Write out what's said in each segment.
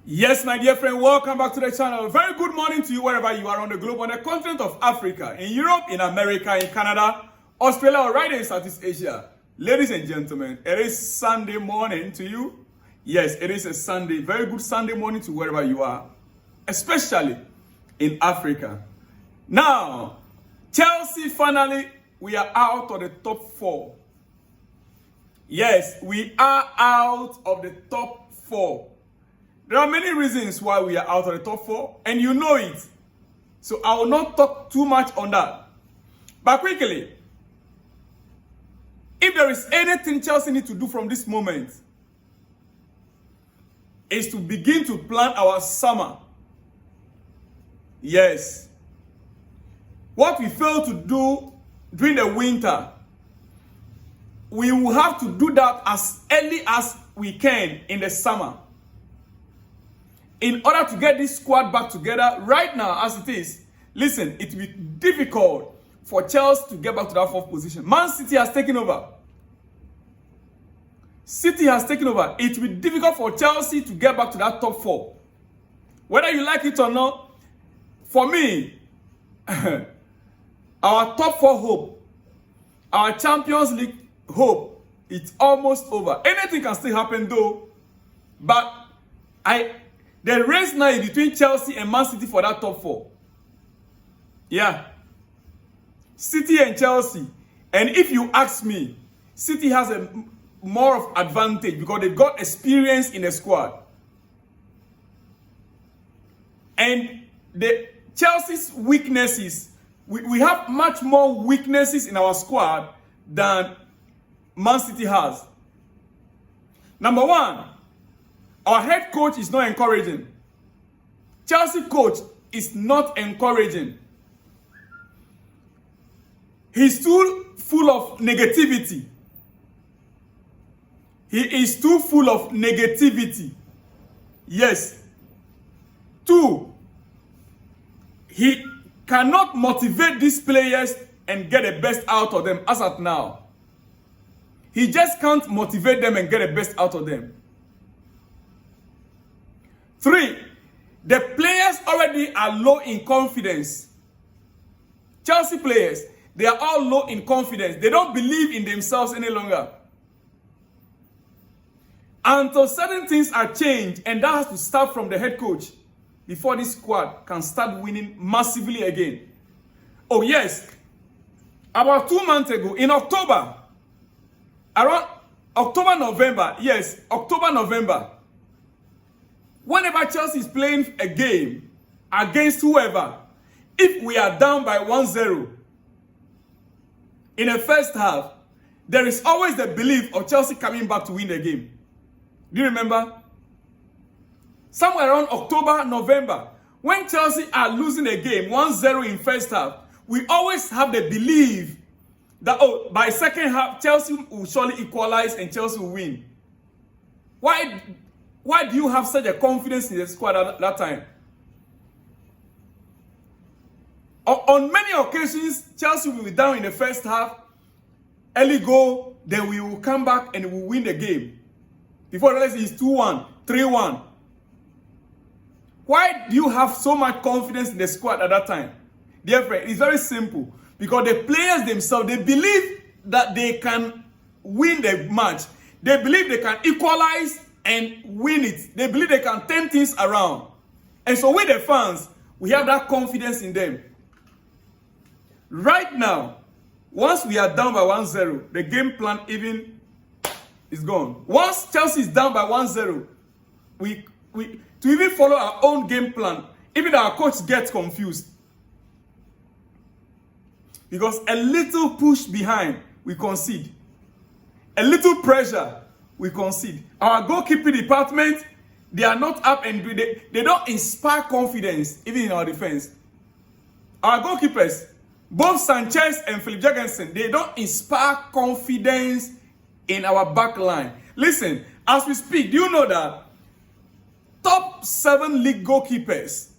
Yes, my dear friend, welcome back to the channel. Very good morning to you wherever you are on the globe, on the continent of Africa, in Europe, in America, in Canada, Australia, or right in Southeast Asia. Ladies and gentlemen, it is Sunday morning to you. Yes, it is a Sunday, very good Sunday morning to wherever you are, especially in Africa. Now, Chelsea finally, we are out of the top four. Yes, we are out of the top four. There are many reasons why we are out of the top four, and you know it. So I will not talk too much on that. But quickly, if there is anything Chelsea need to do from this moment, is to begin to plan our summer. Yes. What we failed to do during the winter, we will have to do that as early as we can in the summer. In order to get this squad back together right now as it is, listen, it will be difficult for Chelsea to get back to that fourth position. Man City has taken over. City has taken over. It will be difficult for Chelsea to get back to that top four. Whether you like it or not, for me, our top four hope, our Champions League hope, it's almost over. Anything can still happen though, but the race now is between Chelsea and Man City for that top four. Yeah. City and Chelsea. And if you ask me, City has a more of advantage because they've got experience in the squad. And the Chelsea's weaknesses, we have much more weaknesses in our squad than Man City has. Number one, our head coach is not encouraging. Chelsea coach is not encouraging. He's too full of negativity. He is too full of negativity. Yes. Two, he cannot motivate these players and get the best out of them as at now. He just can't motivate them and get the best out of them. Three, the players already are low in confidence. Chelsea players, they are all low in confidence. They don't believe in themselves any longer. Until certain things are changed, and that has to start from the head coach before this squad can start winning massively again. Oh yes, about 2 months ago, in October, around October, November, yes, October, November, whenever Chelsea is playing a game against whoever, if we are down by 1-0 in the first half, there is always the belief of Chelsea coming back to win the game. Do you remember? Somewhere around October, November, when Chelsea are losing a game 1-0 in first half, we always have the belief that, oh, by second half, Chelsea will surely equalize and Chelsea will win. Why do you have such a confidence in the squad at that time? On many occasions, Chelsea will be down in the first half, early goal, then we will come back and we will win the game. Before realize it's 2-1, 3-1. Why do you have so much confidence in the squad at that time? Dear friend, it's very simple. Because the players themselves, they believe that they can win the match. They believe they can equalize and win it. They believe they can turn things around. And so with the fans, we have that confidence in them. Right now, once we are down by 1-0, the game plan even is gone. Once Chelsea is down by 1-0, to even follow our own game plan, even our coach gets confused. Because a little push behind, we concede. A little pressure, we concede. Our goalkeeping department, they are not up and they don't inspire confidence even in our defense. Our goalkeepers, both Sanchez and Philip Jorgensen, they don't inspire confidence in our back line. Listen, as we speak, do you know that top 7 league goalkeepers,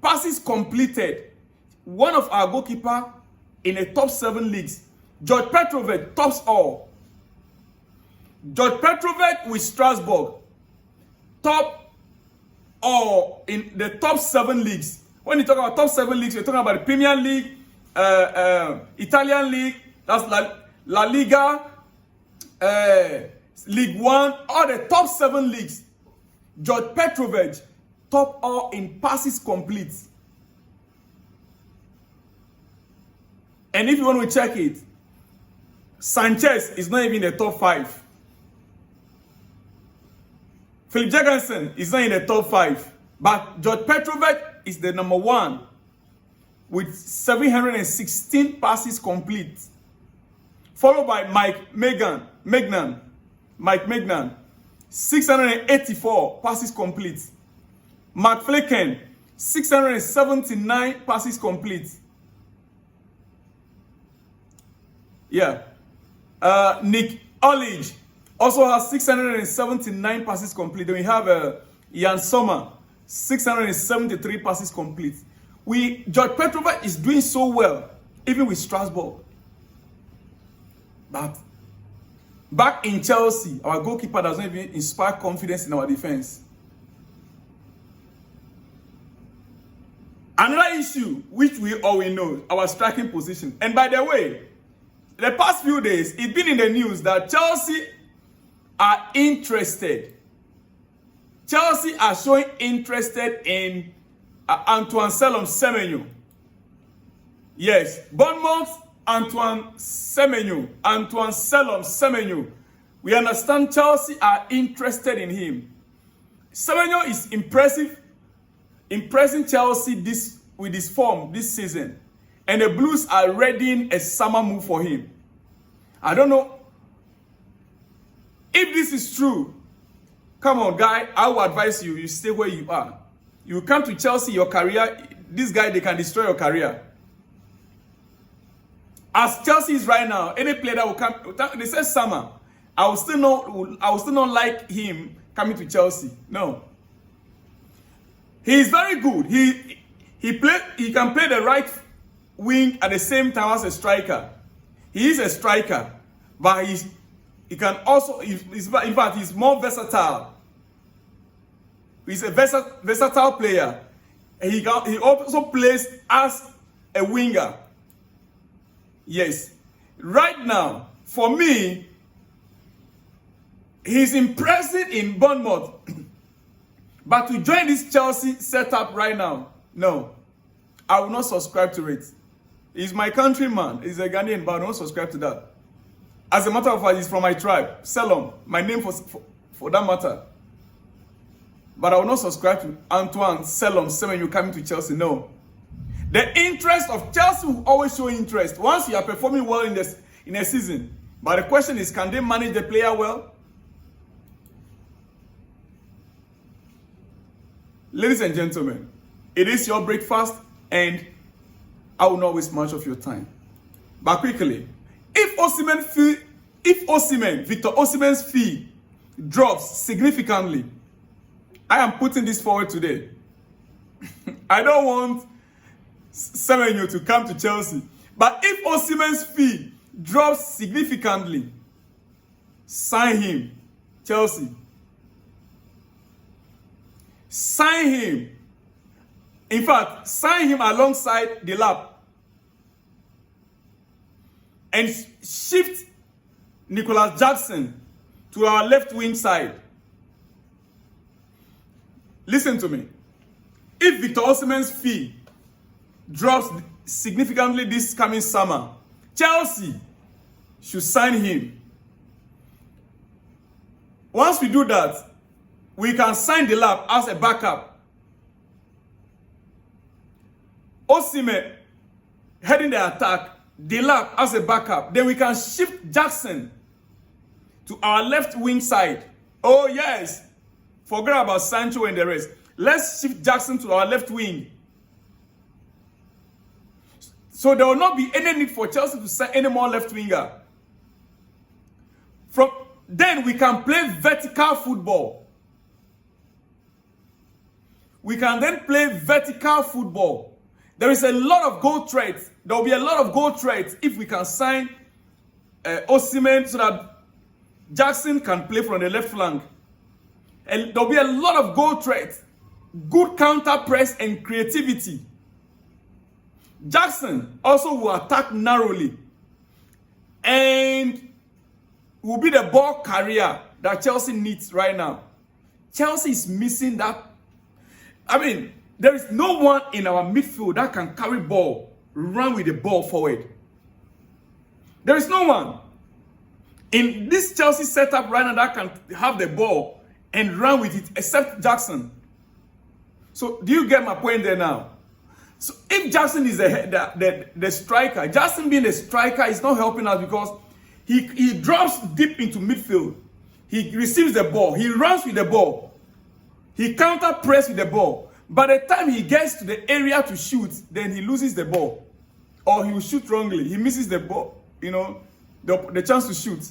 passes completed, one of our goalkeeper in a top 7 leagues, George Petrovic, tops all. George Petrovic with Strasbourg, top or in the top 7 leagues. When you talk about top 7 leagues, you're talking about the Premier League, Italian League, that's La Liga, League One, all the top 7 leagues. George Petrovic top all in passes complete. And if you want to check it, Sanchez is not even in the top 5. Philip Jorgensen is not in the top 5. But George Petrovic is the number 1 with 716 passes complete. Followed by Mike Maignan, 684 passes complete. Mark Flecken, 679 passes complete. Yeah. Nick Olage also has 679 passes complete. Then we have Jan Sommer, 673 passes complete. George Petrovic is doing so well, even with Strasbourg. But back in Chelsea, our goalkeeper does not even inspire confidence in our defense. Another issue, which we all know, our striking position. And by the way, the past few days, it's been in the news that Chelsea are interested. Chelsea are showing interested in Antoine Semenyo. Yes, Bournemouth, Antoine Semenyo. We understand Chelsea are interested in him. Semenyo is impressing Chelsea with his form this season. And the Blues are readying a summer move for him. I don't know if this is true. Come on, guy. I will advise you stay where you are. You come to Chelsea, your career, this guy, they can destroy your career. As Chelsea is right now, any player that will come, they say summer, I will still not like him coming to Chelsea. No. He is very good. He can play the right wing at the same time as a striker. He is a striker, but he can also, in fact, he's more versatile. He's a versatile player. And he also plays as a winger. Yes. Right now, for me, he's impressive in Bournemouth. But to join this Chelsea setup right now, no. I will not subscribe to it. He's my countryman. He's a Ghanaian, but I don't subscribe to that. As a matter of fact, he's from my tribe. Selom, my name for that matter. But I will not subscribe to Antoine Semenyo coming to Chelsea. No. The interest of Chelsea will always show interest once you are performing well in a season. But the question is, can they manage the player well? Ladies and gentlemen, it is your breakfast, and I will not waste much of your time. But quickly, if Victor Osimhen's fee drops significantly, I am putting this forward today. I don't want Semenyo to come to Chelsea. But if Osimhen's fee drops significantly, sign him, Chelsea. Sign him. In fact, sign him alongside Delap. And shift Nicholas Jackson to our left wing side. Listen to me. If Victor Osimhen's fee drops significantly this coming summer, Chelsea should sign him. Once we do that, we can sign Delap as a backup. Osimhen heading the attack, Delap as a backup. Then we can shift Jackson to our left wing side. Oh yes, forget about Sancho and the rest. Let's shift Jackson to our left wing. So there will not be any need for Chelsea to sign any more left winger. Then we can play vertical football. We can then play vertical football. There is a lot of goal threats. There will be a lot of goal threats if we can sign Osimhen so that Jackson can play from the left flank. and there'll be a lot of goal threats, good counter press and creativity. Jackson also will attack narrowly and will be the ball carrier that Chelsea needs right now. Chelsea is missing that. I mean, there is no one in our midfield that can carry ball, run with the ball forward. There is no one in this Chelsea setup right now that can have the ball and run with it except Jackson. So do you get my point there now? So if Jackson is the striker, Jackson being the striker is not helping us because he drops deep into midfield. He receives the ball. He runs with the ball. He counter press with the ball. By the time he gets to the area to shoot, then he loses the ball. Or he will shoot wrongly. He misses the ball, the chance to shoot.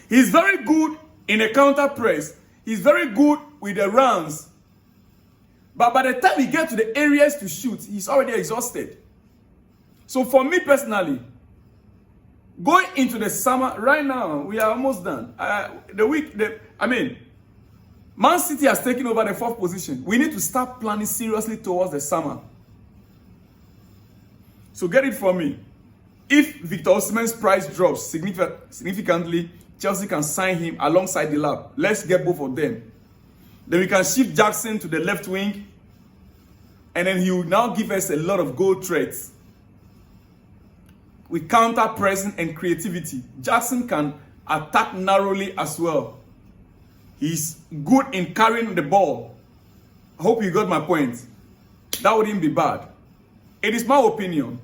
He's very good in a counter press. He's very good with the runs. But by the time he gets to the areas to shoot, he's already exhausted. So for me personally, going into the summer, right now, we are almost done. Man City has taken over the 4th position. We need to start planning seriously towards the summer. So get it from me. If Victor Osimhen's price drops significantly, Chelsea can sign him alongside Delap. Let's get both of them. Then we can shift Jackson to the left wing. And then he will now give us a lot of goal threats. With counter pressing and creativity. Jackson can attack narrowly as well. He's good in carrying the ball. I hope you got my point. That wouldn't be bad. It is my opinion.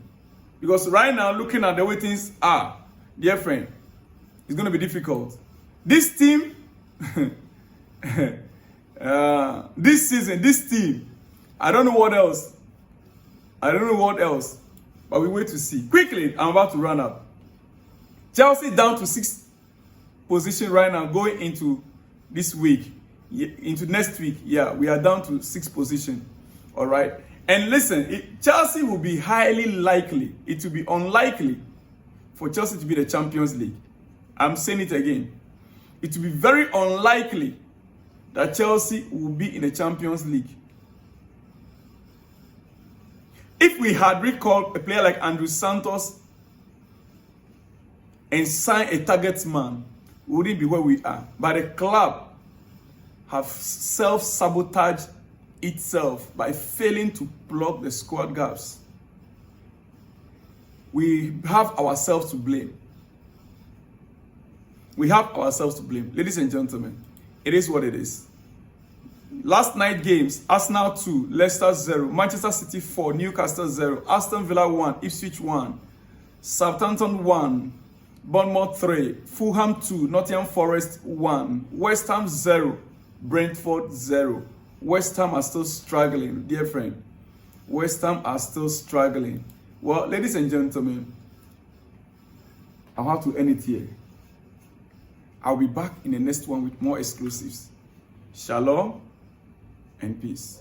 Because right now, looking at the way things are, dear friend, it's going to be difficult. This team, this season, this team, I don't know what else. But we wait to see. Quickly, I'm about to run up. Chelsea down to 6th position right now, going into this week, into next week. Yeah, we are down to 6th position. All right. And listen, Chelsea will be highly likely. It will be unlikely for Chelsea to be the Champions League. I'm saying it again. It will be very unlikely that Chelsea will be in the Champions League. If we had recalled a player like Andrew Santos and signed a target man, we wouldn't be where we are. But the club have self-sabotaged itself by failing to plug the squad gaps. We have ourselves to blame. Ladies and gentlemen, it is what it is. Last night games, Arsenal 2, Leicester 0, Manchester City 4, Newcastle 0, Aston Villa 1, Ipswich 1, Southampton 1, Bournemouth 3, Fulham 2, Nottingham Forest 1, West Ham 0, Brentford 0. West Ham are still struggling, dear friend. West Ham are still struggling. Well, ladies and gentlemen, I'll have to end it here. I'll be back in the next one with more exclusives. Shalom and peace.